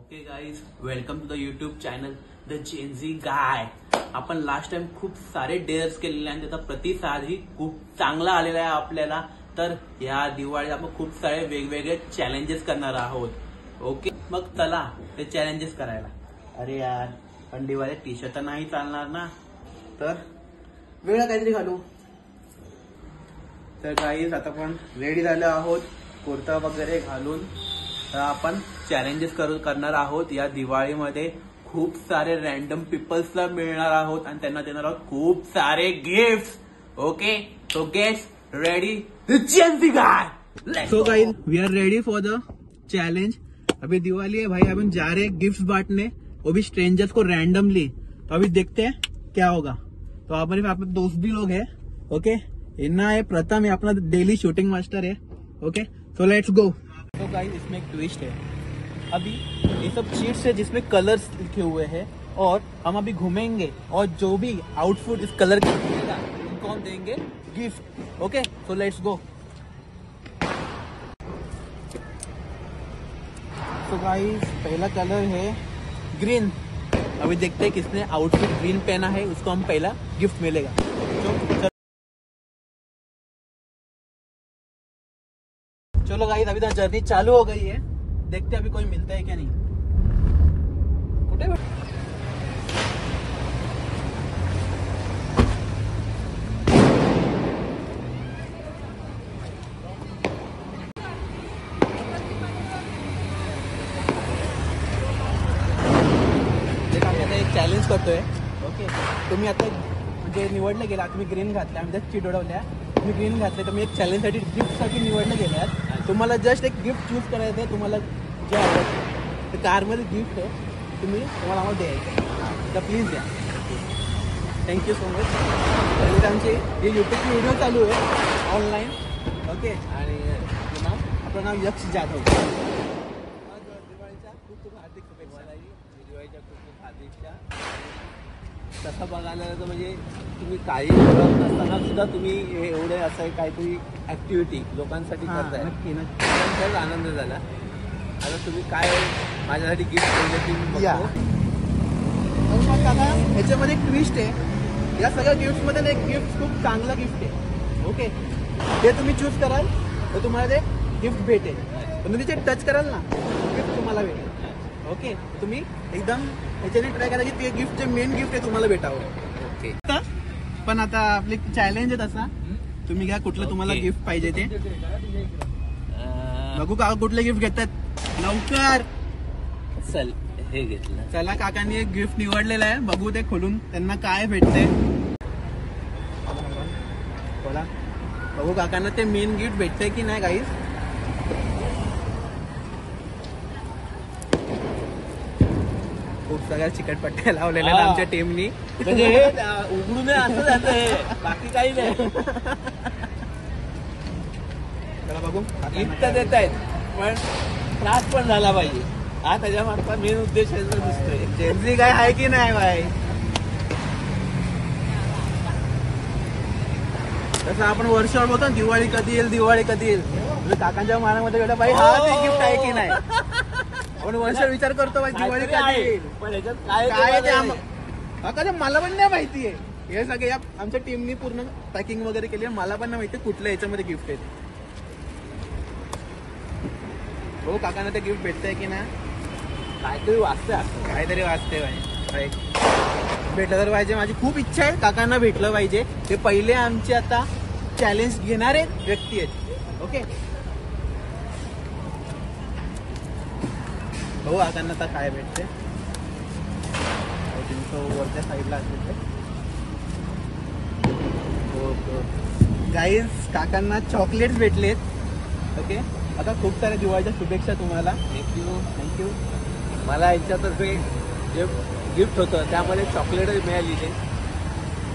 Okay guys, welcome to the YouTube channel the Gen Z guy. आपण last time खूप सारे dares केलेले आणि त्याचा प्रतिसादही खूप चांगला आलेला आहे आपल्याला. तर या दिवाळीत आपण खूप सारे वेगवेगळे चॅलेंजेस करणार आहोत. ओके, मग चला ते चॅलेंजेस करायला. अरे यार, पण दिवाळीत टी शर्ट नाही चालणार ना, तर वेगळं काहीतरी घालू. तर गाईज, आता आपण रेडी झालो आहोत कुर्ता वगैरे घालून. तर आपण चॅलेंजेस करणार आहोत या दिवाळीमध्ये. खूप सारे रॅन्डम पीपल्सला मिळणार आहोत आणि त्यांना देणार आहोत खूप सारे gift. Okay, so get ready Gen Z guy. So guys, we are ready for the challenge. अभी दिवाली है भाई, अपन जा रहे हैं गिफ्ट बांटने, वो भी स्ट्रेंजर्स को रैंडमली. तो अभी देखते हैं क्या होगा. तो अपने दोस्त भी लोग हैं. ओके, इन्ना है प्रथम, है अपना डेली शूटिंग मास्टर है. Okay, so let's go. तो गाइस, इसमें एक ट्विस्ट है. अभी ये सब शीट्स है जिसमें कलर्स लिखे हुए हैं और हम अभी घूमेंगे और जो भी आउटफिट इस कलर का दिखेगा उनको हम देंगे gift. Okay, so let's go. तो गाइस, पहला कलर है ग्रीन. अभी देखते हैं किसने आउटफिट ग्रीन पहना है, उसको हम पहला गिफ्ट मिलेगा. चलो गाइस, अभी तो जर्नी चालू हो गई है. देखते हैं अभी कोई मिलता है क्या नहीं. एक चॅलेंज करतोय. ओके, तुम्ही आता म्हणजे निवडले गेला, तुम्ही ग्रीन घातल्या, आम्ही जस्ट चिडवल्या, तुम्ही ग्रीन घातले, तर मी एक चॅलेंजसाठी गिफ्टसाठी निवडले गेल्यात. तुम्हाला जस्ट एक गिफ्ट चूज करायचं आहे. तुम्हाला जे आवडतं ते कारमध्ये गिफ्ट आहे, तुम्हाला आम्हाला द्यायचं. तर प्लीज द्या. Thank you so much. पहिले आमचे हे यूट्यूबची व्हिडिओ चालू आहे ऑनलाईन. ओके, आणि आपलं नाव यक्ष जाधव. दिवाळीच्या खूप खूप हार्दिक शुभेच्छा. दिवाळीच्या खूप खूप हार्दिकच्या. तसं बघायला तर म्हणजे तुम्ही काही करत नसताना सुद्धा तुम्ही हे एवढे असं काहीतरी ऍक्टिव्हिटी लोकांसाठी करताय. नक्की नक्की आनंद झाला. आता तुम्ही काय माझ्यासाठी गिफ्ट केलं की ह्याच्यामध्ये एक ट्विस्ट आहे. या सगळ्या गिफ्ट मध्ये एक गिफ्ट खूप चांगला गिफ्ट आहे. ओके, ते तुम्ही चूज कराल तर तुम्हाला ते गिफ्ट भेटेल. पण तुम्ही ते टच कराल ना, गिफ्ट तुम्हाला भेटेल. ओके, तुम्ही एकदम ह्याच्याने ट्राय करा की ते गिफ्ट जे मेन गिफ्ट आहे तुम्हाला भेटावं. ओके, पण आता आपले चॅलेंज आहे तसा. तुम्ही घ्या कुठलं तुम्हाला गिफ्ट पाहिजे ते. बघू का कुठले गिफ्ट घेतात लवकर. चल, हे घेतलं. चला, काकांनी एक गिफ्ट निवडलेलं आहे. बघू ते खोलून त्यांना काय भेटते. बोला, बघू काकांना ते मेन गिफ्ट भेटतंय की नाही गाईस. खूप सगळ्या चिकटपट्ट्या लावलेल्या आहेत आमच्या टीमनी. म्हणजे हे उघडून असं जातं, बाकी काही नाही. चला बघू. गिफ्ट तर देत आहेत, पण त्रास पण झाला पाहिजे. हा त्याच्या मागचा मेन उद्देश दिसतोय. जेनझी काय आहे की नाही भाई. तसं आपण वर्षभर बोलतो दिवाळी कधी येईल, दिवाळी कधी येईल. काकांच्या मनामध्ये वेळा भाई हा ते गिफ्ट आहे की नाही. आपण वर्ष विचार करतो भाई दिवाळी कधी येईल, पण ह्याच्यात काय मला पण नाही माहिती आहे. हे सगळे आमच्या टीमनी पूर्ण पॅकिंग वगैरे केली. मला पण नाही माहिती कुठल्या ह्याच्यामध्ये गिफ्ट आहे. हो, काकांना ते गिफ्ट भेटतंय की नाही. काहीतरी वाचते भाई. भेटलं तर पाहिजे. माझी खूप इच्छा आहे काकांना भेटलं पाहिजे. ते पहिले आमचे आता चॅलेंज घेणारे व्यक्ती आहेत. ओके, हो, काकांना आता काय भेटते वरच्या साईडला असेल. गाईज, काकांना चॉकलेट्स भेटलेत. ओके, आता खूप साऱ्या दिवाळीच्या शुभेच्छा तुम्हाला. थँक्यू. मला यांच्यातर्फे जे गिफ्ट होतं त्यामध्ये चॉकलेट मिळालेली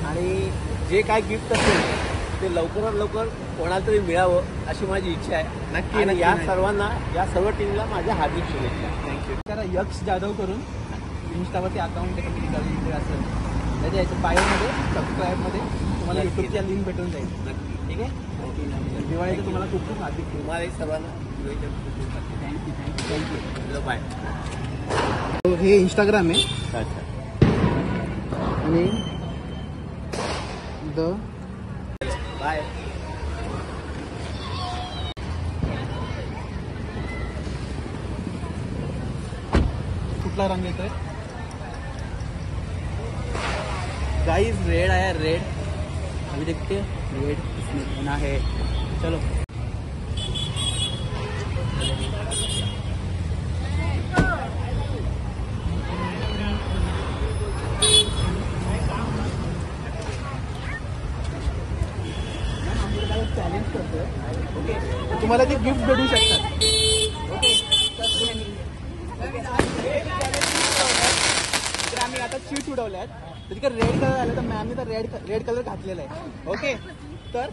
आणि जे काय गिफ्ट असेल ते लवकरात लवकर कोणाला तरी मिळावं अशी माझी इच्छा आहे. नक्की. आणि या सर्वांना, या सर्व टीमला माझ्या हार्दिक शुभेच्छा. थँक्यू. तर यक्ष जाधव करून इन्स्टावरती अकाउंट आहे असेल त्याच्या याच्या बायोमध्ये सबस्क्राईबमध्ये तुम्हाला यूट्यूबच्या लिंक भेटून जाईल. नक्की. ठीक आहे. दिवाळीचं तुम्हाला खूप खूप हार्दिक. तुम्हाला सर्वांना थँक्यू. बाय. हे इंस्टाग्राम आहे अच्छा आणि बाय. कुठला रंग येतोय गाइस रेड आया रेड. अभी देखते हैं रेड किसने बना है. चलो चॅलेंज करतोय. ओके तुम्हाला ते गिफ्ट भेटू शकतात. तर आम्ही आता चीट उडवल्यात तर तिकडे रेड कलर आला तर मॅमने तर रेड कलर घातलेला आहे. ओके तर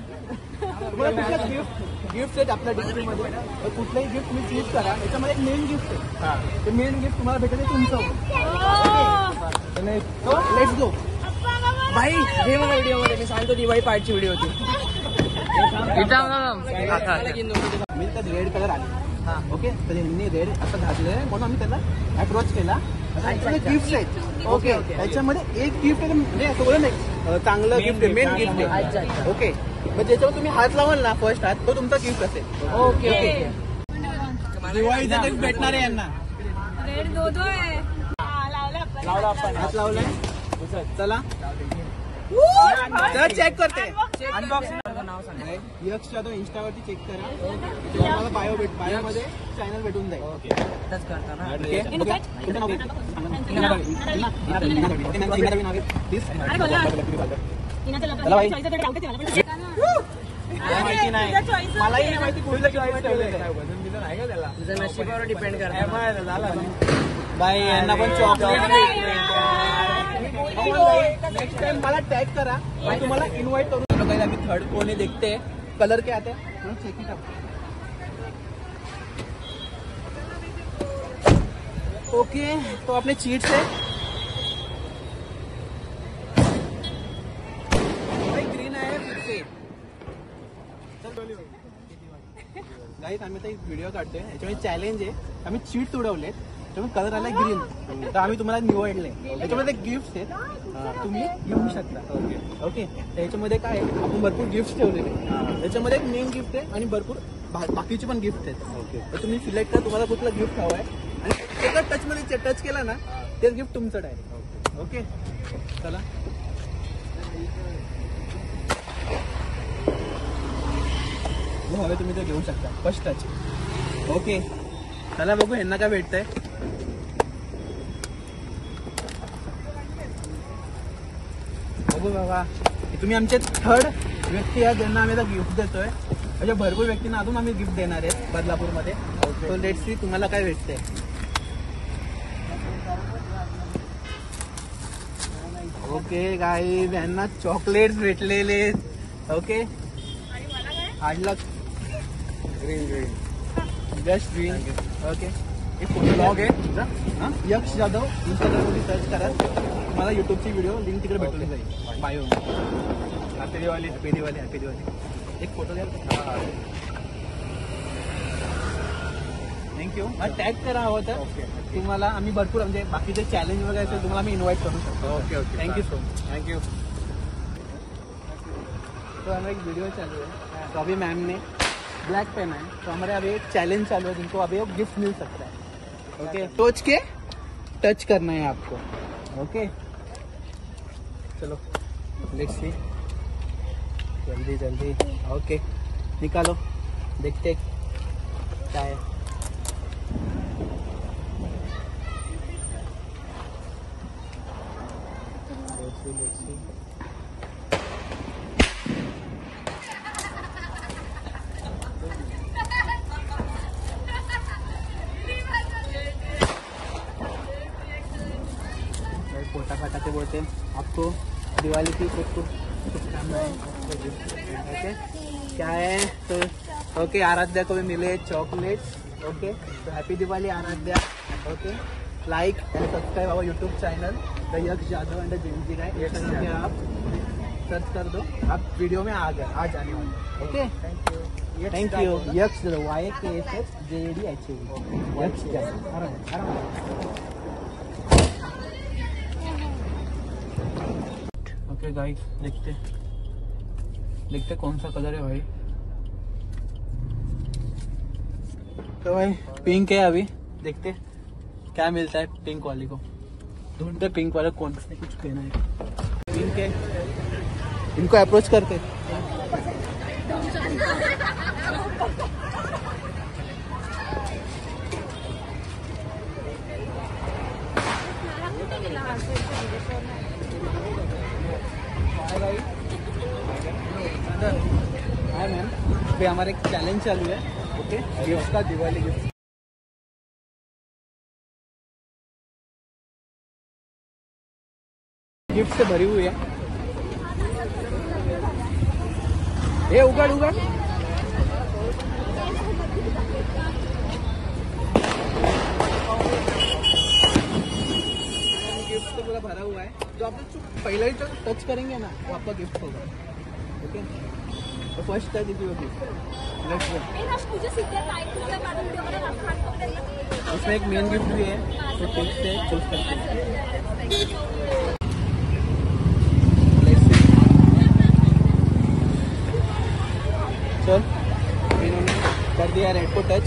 तुम्हाला कुठला गिफ्ट आहेत आपल्या डिस्ट्रिक्टमध्ये तर कुठलाही गिफ्ट मी चूज करा. याच्यामध्ये एक मेन गिफ्ट आहे. ते मेन गिफ्ट तुम्हाला भेटेल तुमचं. Let's go. भाई हे मला व्हिडिओमध्ये मी सांगतो दिवाळी पार्टची व्हिडिओ होती. मी त्यात रेड कलर आले. ओके तर यांनी रेड असं घातलेलं आहे म्हणून आम्ही त्याला अप्रोच केला. गिफ्ट आहेत. ओके त्याच्यामध्ये एक गिफ्ट आहे म्हणजे असं बोला नाही चांगलं गिफ्ट आहे मेन गिफ्ट आहे. ओके मग ज्याच्यावर तुम्ही हात लावाल ना फर्स्ट हात तो तुमचा गिफ्ट असेल. ओके दिवाळीचा गिफ्ट भेटणार आहे यांना. रेड दो आहे. लावला आपण हात लावलाय. चला तर चेक करते. नाव सांगा. यक्ष जाधव इंस्टावरती चेक करा. तुम्हाला बायो मध्ये चॅनल भेटून जाईल. टच करताना माहिती नाही मलाही नाही माहिती कुठलं चॉईस ठेवलेलं. तुझं नशिबावर डिपेंड करतं. बाई यांना पण चॉकलेट. नेक्स्ट टाइम मला टॅग करा आणि तुम्हाला इन्व्हाइट करू. अभी थर्ड कोने देखते हैं कलर क्या आता है. Check it out. ओके तो अपने चीट से ग्रीन आहे फिर से. गाईस आम्ही आता एक व्हिडिओ काढतोय. याच्यामध्ये चॅलेंज आहे. आम्ही चीट उडवलेत त्यामुळे कलर आलाय ग्रीन तर आम्ही तुम्हाला निवडले. याच्यामध्ये गिफ्ट आहेत तुम्ही घेऊ शकता. ओके त्याच्यामध्ये काय आहे आपण भरपूर गिफ्ट ठेवलेले. त्याच्यामध्ये एक मेन गिफ्ट आहे आणि भरपूर बाकीचे पण गिफ्ट आहेत. ओके तर तुम्ही सिलेक्ट करा तुम्हाला कुठलं गिफ्ट हवं आहे आणि एका टचमध्ये टच केला ना तेच गिफ्ट तुमचं डायरेक्ट. ओके चला हो हवे तुम्ही ते घेऊ शकता फर्स्ट टच. ओके चला बघू यांना काय भेटतंय. बघू बाबा तुम्ही आमचे थर्ड व्यक्ती आहे ज्यांना आम्ही आता गिफ्ट देतोय. अशा भरपूर व्यक्तींना अजून आम्ही गिफ्ट देणार आहेत बदलापूरमध्ये. सो लेट्स सी तुम्हाला काय भेटतंय. ओके गाईज यांना चॉकलेट्स भेटलेले. Okay hard luck. Green just green. Okay एक फोटो ब्लॉग आहे यक्ष जाधव इंस्टाग्रामवरती सर्च करा. तुम्हाला युट्यूबची व्हिडिओ लिंक तिकडे भेटून जाईल bio. Happy Diwali. Happy Diwali. Happy Diwali. एक फोटो द्या. थँक्यू. टॅग करा हवं तर तुम्हाला आम्ही भरपूर म्हणजे बाकीचे चॅलेंज वगैरे असेल तुम्हाला आम्ही इन्व्हाइट करू शकतो. Okay okay thank you so much. Thank you. तो हमारा एक वीडियो चालू है तो अभी मैम ने ब्लैक पेन है तो हमारे अभी एक चैलेंज चालू है जिनको अभी एक गिफ्ट मिल सकता है. ओके सोच के टच करना है आपको. ओके चलो लेट्स सी. जल्दी जल्दी. ओके निकालो देखते क्या है. Let's see. पोटा फटाते बोलते हैं आपको दिवाली की खूब शुभकामनाएं. ओके क्या है तो ओके आराध्या को भी मिले चॉकलेट्स. ओके तो happy Diwali Aaradhya. Okay like and subscribe our YouTube channel the Yaksh Jadhav and the Gen Z guy. ये करके आप सर्च कर दो आप वीडियो में आ जाने वाले. Okay thank you. यक्ष YKSJADH यक्ष जाधव. ओके गाइस, देखते कौन सा कलर है भाई। तो भाई पिंक है, अभी देखते क्या मिलता है पिंक वाले को। ढूंढते पिंक वाला कौन सा कुछ कहना है। पिंक है, इनको अप्रोच करते। हाय मैम, अभी हमारा एक चैलेंज चालू है। ओके, गिफ्ट का, दिवाली गिफ्ट। गिफ्ट से भरी हुई है। ये उगाड़ उगाड़ गिफ्ट से पूरा भरा हुआ है। जो आप जो पहले ही टच करेंगे ना, वो आपका गिफ्ट होगा। ओके, तो first touch is your gift. Let's go. इसमें एक मेन गिफ्ट भी है, तो ठीक से चूज करते हैं। चल, इन्होंने कर दिया रेड को टच।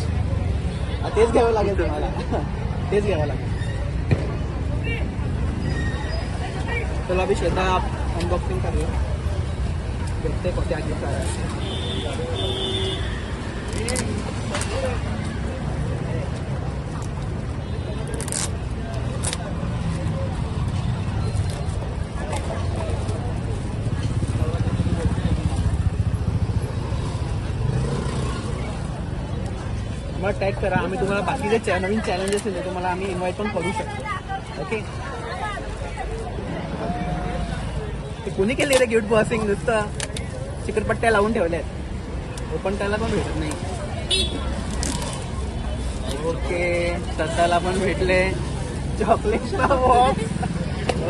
तेज घ्यावं लागेल तुम्हाला, तेज घ्यावं लागेल। चलो अभी श्रद्धा आप अनबॉक्सिंग कर रहे हो, देखते हैं क्या गिफ्ट आ रहा है। मला टॅग करा, आम्ही तुम्हाला बाकीचे नवीन चॅलेंजेस आहेत तुम्हाला आम्ही इन्व्हाइट पण करू शकतो। ओके, ते कोणी केले रे गिफ्ट बॉक्सिंग? नुसतं चिकटपट्ट्या लावून ठेवल्यात, ओपन करायला पण भेटत नाही। ओके, श्रद्धाला पण भेटले चॉकलेटचा box.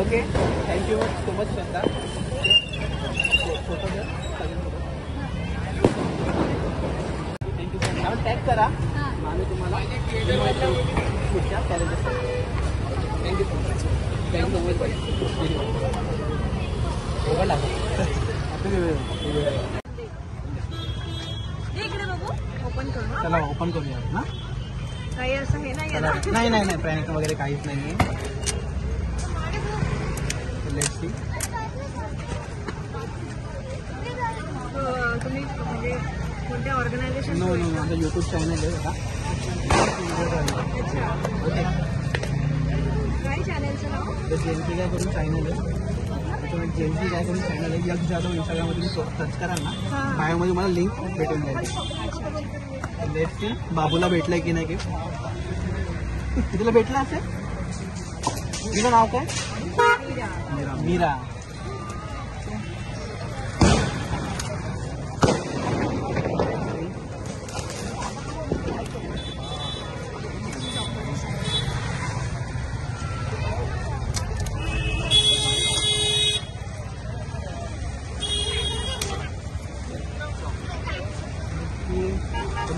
Okay, thank you so much Shraddha. Photo द्या, थँक्यू सो मच। टॅग करा, आम्ही तुम्हाला पुढच्या चॅलेंजेस करू। Thank you so much, thank you so much भाई। चला ओपन करूया ना। काही असं हे नाही चला, नाही नाही नाही, प्रँक वगैरे काहीच नाही आहे। Let's see. तुम्ही म्हणजे कोणत्या ऑर्गनायझेशन? नो नो, माझं यूट्यूब चॅनल आहे बघा। ओके, काय चॅनलचं नाव? तर जेनसी काय करून चॅनल आहे, त्याच्यामुळे जेनसी काय करून चॅनल आहे। यश जाधव इंस्टाग्राममध्ये सर्च कराल ना, बायोमध्ये मला लिंक भेटून जाईल। लेट्स सी, बाबूला भेटलंय की नाही गिफ्ट? तुला भेटलं असेल? तुझं नाव काय? मीरा।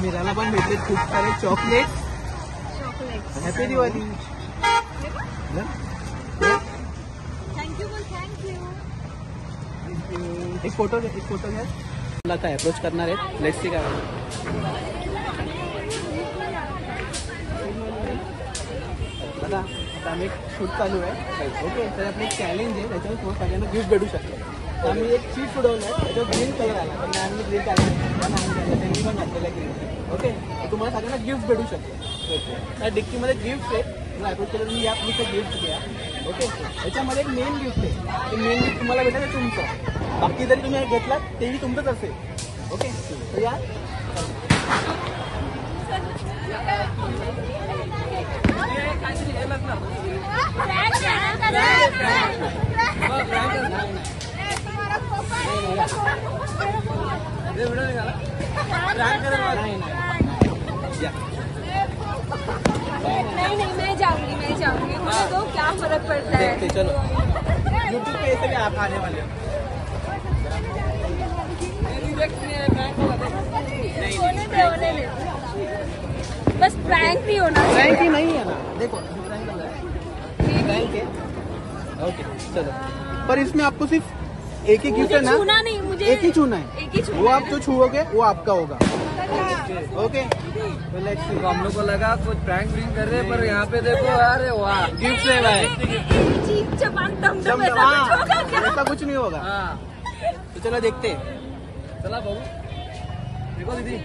मीराला पण भेटले खूप सारे चॉकलेट। हॅपी दिवाळी। थँक्यू बोल, थँक्यू। एक फोटो घ्या, मला काय अप्रोच करणार आहे। लेट्स सी काय बघा। आता आम्ही एक शूट चालू आहे। ओके, तर आपलं एक चॅलेंज आहे, त्याच्यावर तुम्हाला सगळ्यांना गिफ्ट भेटू शकतो। तर आम्ही एक शीट उडवलं आहे, त्याच्यावर ग्रीन कलर आला, पण आम्ही ग्रीन कलर त्यांनी पण घातलेला ग्रीन। ओके, तर तुम्हाला सगळ्यांना गिफ्ट भेटू शकतो। त्या डिक्कीमध्ये गिफ्ट आहे, तुम्हाला अप्रोच केलं तुम्ही या प्लीज गिफ्ट घ्या। ओके, त्याच्यामध्ये एक मेन गिफ्ट आहे, ते मेन गिफ्ट तुम्हाला भेटेल तुमचं। बाकी जरी तुम्ही घेतलात तेही तुमचंच असेल। ओके, तर या नहीं मैं जाऊंगी, मुझे दो, क्या फर्क पड़ता है। देखते चलो, यूट्यूब पे ऐसे भी आप आने वाले हो। होने दे। बस प्रैंक नहीं होना चाहिए। प्रैंक ही नहीं है ना, देखो प्रैंक है। ओके चलो, पर इसमें आपको सिर्फ एक ही गिफ्ट है ना, छूना नहीं मुझे, एक ही छूना है, एक ही छूना वो है। आप जो छुओगे वो आपका होगा। ओके हम लोग को लगा कुछ प्रैंक व्रिंक कर रहे हैं, पर यहाँ पे देखो, अरे वाह, गिफ्ट है भाई। चीप चपाक दम दम ऐसा हाँ, कुछ होगा क्या? ऐसा कुछ नहीं होगा। हाँ तो चलो देखते हैं। चला बाबू, देखो दीदी।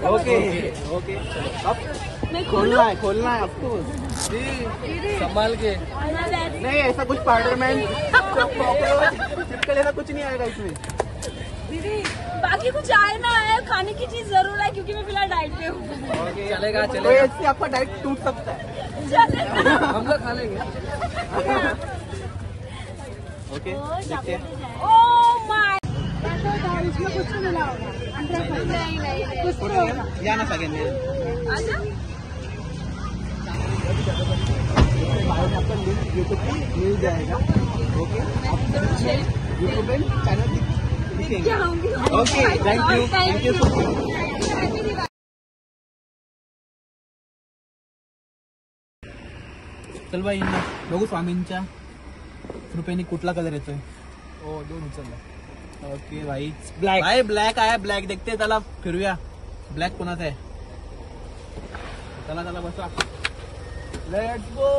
ओके ओके अब मैं खोलना है आपको। संभाल के। नहीं ऐसा कुछ स्पाइडरमैन चिपकल ऐसा कुछ नहीं आएगा इसमें। दीदी बाकी कुछ आए ना आए, खाने की चीज जरूर है क्योंकि मैं फिलहाल डाइट पे हूँ। चलेगा तो चलेगा, इससे आपका डाइट टूट सकता है। चलेगा। हम लोग खा लेंगे। ओके देखते हैं। ओह माय, इसमें कुछ नहीं मिला होगा। नहीं नहीं कुछ तो होगा। या ना सेकंड में अच्छा आपका लिंक यूट्यूब पे मिल जाएगा। ओके यूट्यूब पे चैनल दिखेंगे। क्या होंगी? Okay thank you so much. चल बाई बघू स्वामींच्या कृपेने कुठला कलर येतोय. हो, दोन उचलला. ओके भाई Black. भाई ब्लॅक आहे, ब्लॅक देखते त्याला फिरूया. ब्लॅक कोणाचा आहे? चला चला बसा. Let's go.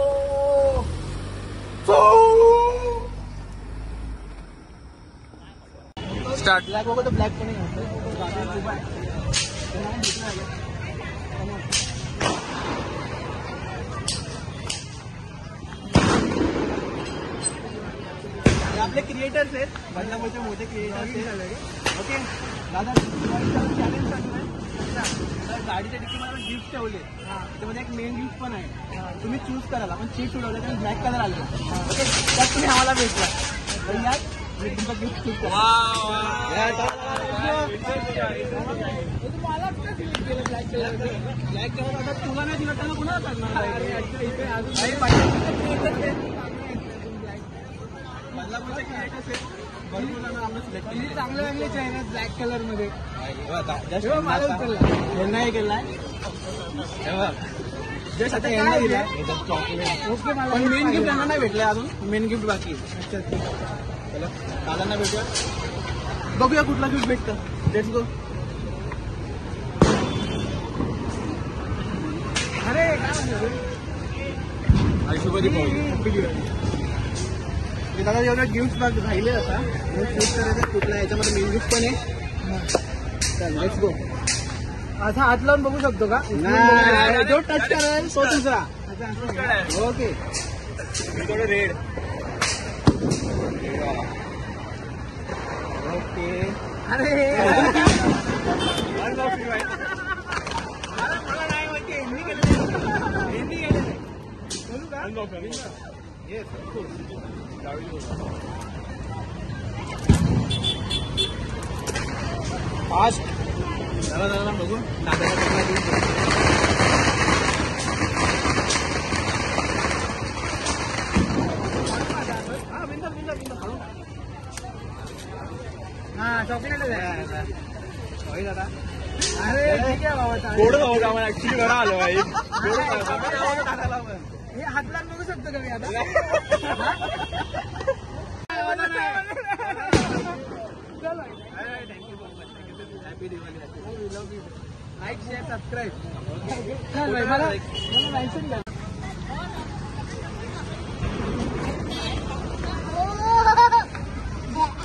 स्टार्ट. ब्लॅक बघू तर ब्लॅक पण आहे. हे आपले क्रिएटर्स आहेत, बदलापूरचे मोठे क्रिएटर्स आहेत. ओके दादा चॅलेंज सांगतोय. गाडीच्या डिक्कीमध्ये गिफ्ट ठेवले, त्यामध्ये एक मेन गिफ्ट पण आहे. तुम्ही चूज कराल. आपण सीट उडवले त्यामुळे ब्लॅक कलर आले. ओके त्यात तुम्ही आम्हाला भेटला तर यात मी तुमचं गिफ्ट चूज करा. ब्लॅक कलर आता तुला नाही दिला त्याला कुणाला करणार? बदलापूरचे क्रिएटर्स आहेत, भरपूर जण आम्हाला सिलेक्ट केले. चांगले चांगले चेहरे ब्लॅक कलर मध्ये. यांना हे केलाय जस्ट आता यांना दिलाय ओके, पण मेन गिफ्ट यांना नाही भेटले अजून. मेन गिफ्ट बाकी आहे. चला दादांना भेटूया, बघूया कुठला गिफ्ट भेटतं. Let's go. अरे काय दादा एवढं गिफ्ट राहिले आता चूज करायचं कुठला. याच्यामध्ये मेन गिफ्ट पण आहे. चल लेट्स गो. असा हात लावून बघू शकतो का? जो टच करेल तो दुसरा. Okay red. ओके अरे मला नाही माहिती हिंदी गेले. फास्ट चला चला बघू हा चॉकलेट आहे. दादा. अरे ठीक आहे बाबा. थोडं जाऊ आम्हाला ऍक्च्युली बरं आलं भाई. हे हात लावून बघू शकतो का मी आता? Happy Diwali. Like share subscribe. मला लायसन द्या.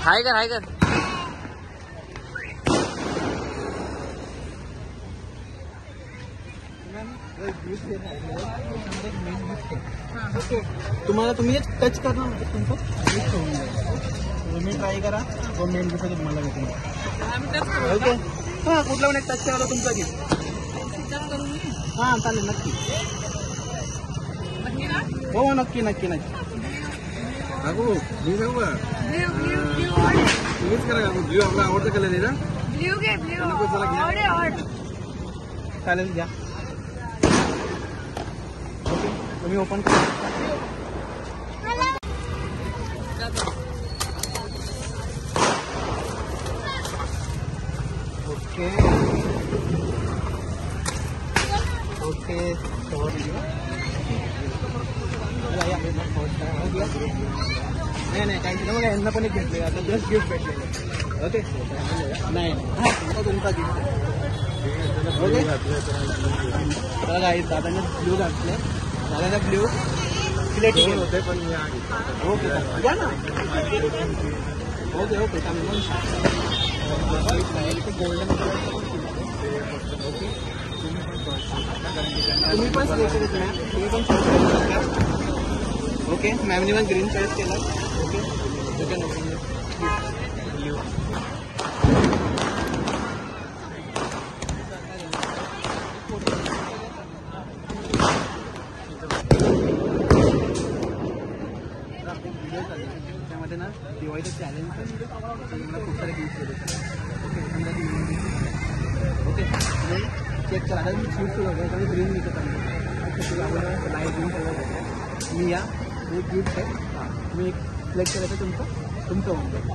हाय कर हाय कर. तुम्हाला तुम्ही टच करणार तुमचं तुम्ही ट्राय करा. तो मेन गिफ्ट तुम्हाला भेटेल. ओके हा कुठला पण एक टच करा तुमचा गिफ्ट. हा चालेल नक्की. हो नक्की नक्की नक्की. अगो मी सांगू का? तुम्हीच करा का? ब्ल्यू आपला आवडता कलर आहे ना? ब्ल्यू घे ब्ल्यू. चालेल घ्या. ओके तुम्ही ओपन करा. ओके ओके या नाही काहीच नाही. बघा यांना पण एक भेटले, आता जस्ट गिफ्ट भेटलेलं. ओके नाही तुमचा गिफ्ट ओके. तर काही दादाने ब्ल्यू घातले, दादाने ब्ल्यू सिलेक्ट होते पण ओके घ्या ना. ओके चांगलं गोल्डन ओके. तुम्ही पण सिलेक्ट केलं मॅम, तुम्ही पण चॉईस करू शकता. ओके मॅमने पण ग्रीन चॉईस केलं. Okay blue. त्यामध्ये ना दिवाळीचं चॅलेंज मला खूप सारे गिफ्ट केले. ओके चेक करा. आता मी स्वीट होतं ग्रीन विकत आहे, लाईट ग्रीन कलर होतं. मी या एक गिफ्ट आहे, मी एक सिलेक्ट केलं तर तुमचं होऊन जाईल.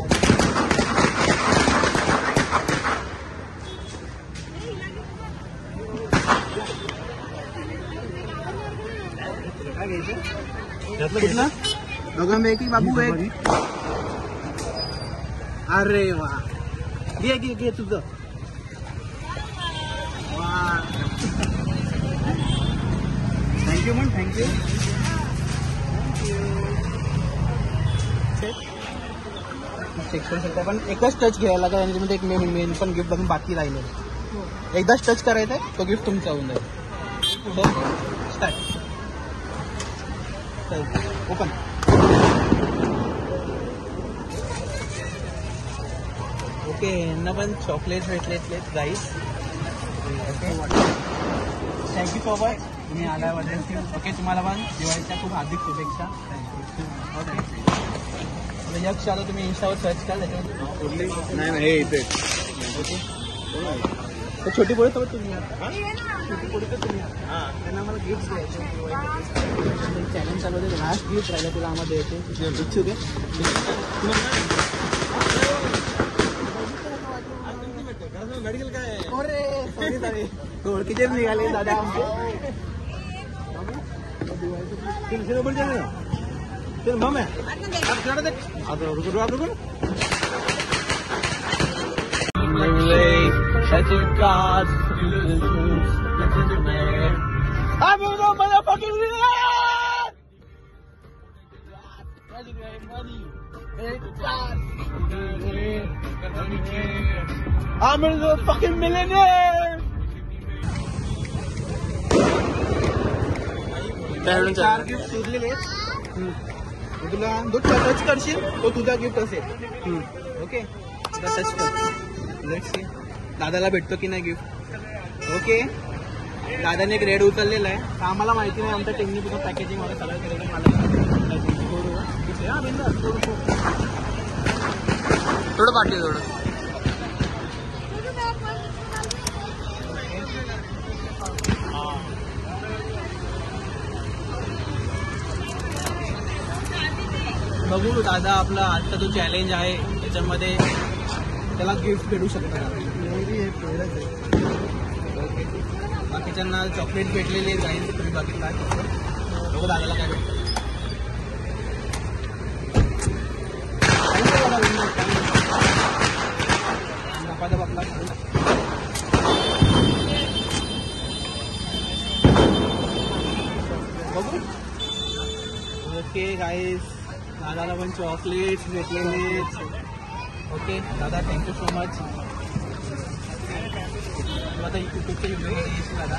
काय घ्यायचं कुठलं दोघांपैकी बाबू एक. अरे वा घे तुझं. वा थँक्यू मॅम थँक्यू. चेक करू शकता पण एकच टच घ्यायला लागेल. यांच्यामध्ये एक मेन पण गिफ्ट बघून बाकी राहिले. एकदाच टच करायचं आहे, तो गिफ्ट तुमचा होऊन जाईल. So start. ओपन. ओके यांना पण चॉकलेट भेटलेत गाईस. ओके थँक्यू सो मच तुम्ही आल्याबद्दल. ओके तुम्हाला पण दिवाळीच्या खूप हार्दिक शुभेच्छा. ओके यक्ष आता तुम्ही इंस्टावर सर्च करा त्याच्यावर. नाही हे इथे ओके. तर छोटी पोळी सोबत तुम्ही छोटी पोळी तर तुम्ही त्यांना आम्हाला गिफ्ट द्यायचे. चॅलेंज चालू होते, लास्ट गिफ्ट राहिलं तुला आम्हाला द्यायचे. इच्छुक आहे मेडिकल काय ओळखीचे निघाले दादा आमचे. मम आहे I'm a fucking millionaire. चार गिफ्ट शोधलेले. तुला जो टच करशील तो तुझा गिफ्ट असेल. ओके टच कर. लेट्स सी दादाला भेटतो की नाही गिफ्ट. ओके दादाने एक रेड उचललेला आहे. आम्हाला माहिती नाही, आमच्या टीमने तुझं पॅकेजिंग वगैरे सगळं केलेलं मला थोडं पाठी थोडं. बघू दादा आपला आजचा जो चॅलेंज आहे त्याच्यामध्ये त्याला गिफ्ट भेटू शकतं. ओके बाकीच्यांना चॉकलेट भेटलेले जाईल. तुम्ही बाकी काय बघू दादाला काय भेटतं. आपला बघू. ओके गाईस दादाला पण चॉकलेट भेटलेले. ओके दादा थँक्यू सो मच. आता यूट्यूबचे दादा.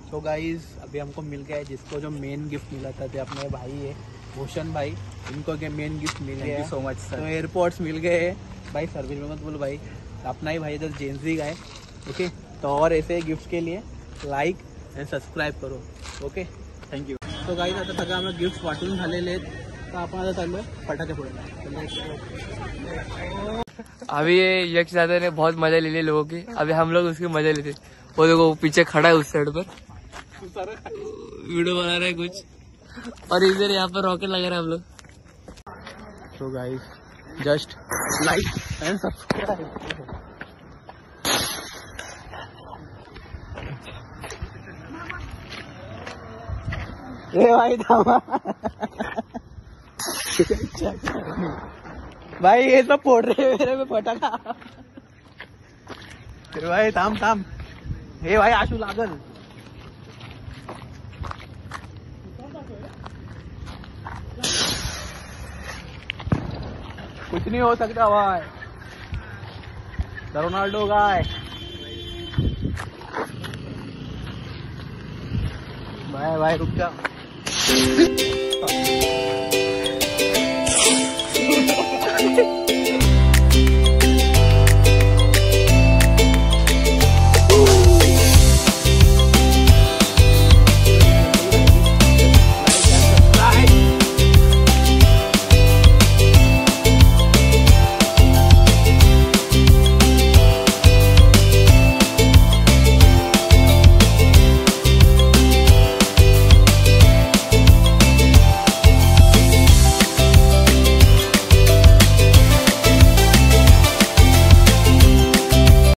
सो गाइस अभी हमको मिल गया है जिसको जो मेन गिफ्ट मिला था वो अपने भाई है भूषण भाई. इनको मेन गिफ्ट मिल गया. So much sir. तो एयरपोर्ट्स मिल गए हैं भाई. सर्विस में मत बोलो भाई, अपना ही भाई इधर जेंजी का है. ओके तो और ऐसे गिफ्ट के लिए लाइक एंड सब्सक्राइब करो. Okay thank you. तो गाइस आता सगळं आम्हाला गिफ्ट वाटून झालेले आहेत. तर आपण आता चाललोय फटाके पुढे. अभी ये यक्ष दादा ने बहुत मजा ले लिया लोगों की. अभी हम लोग उसकी मजा लेते. वो देखो पीछे खड़ा है उस साइड पर वीडियो बना रहे हैं कुछ, और इधर यहाँ पर रॉकेट लगा रहे हैं हम लोग. तो guys just like and subscribe. ए भाई थांबा भाई ये तो फोड़ रहे मेरे में फटाका ए भाई थांब थांब हे भाई आशू लागल कुछ नहीं हो सकता भाई रोनाल्डो गाय भाई रुक जा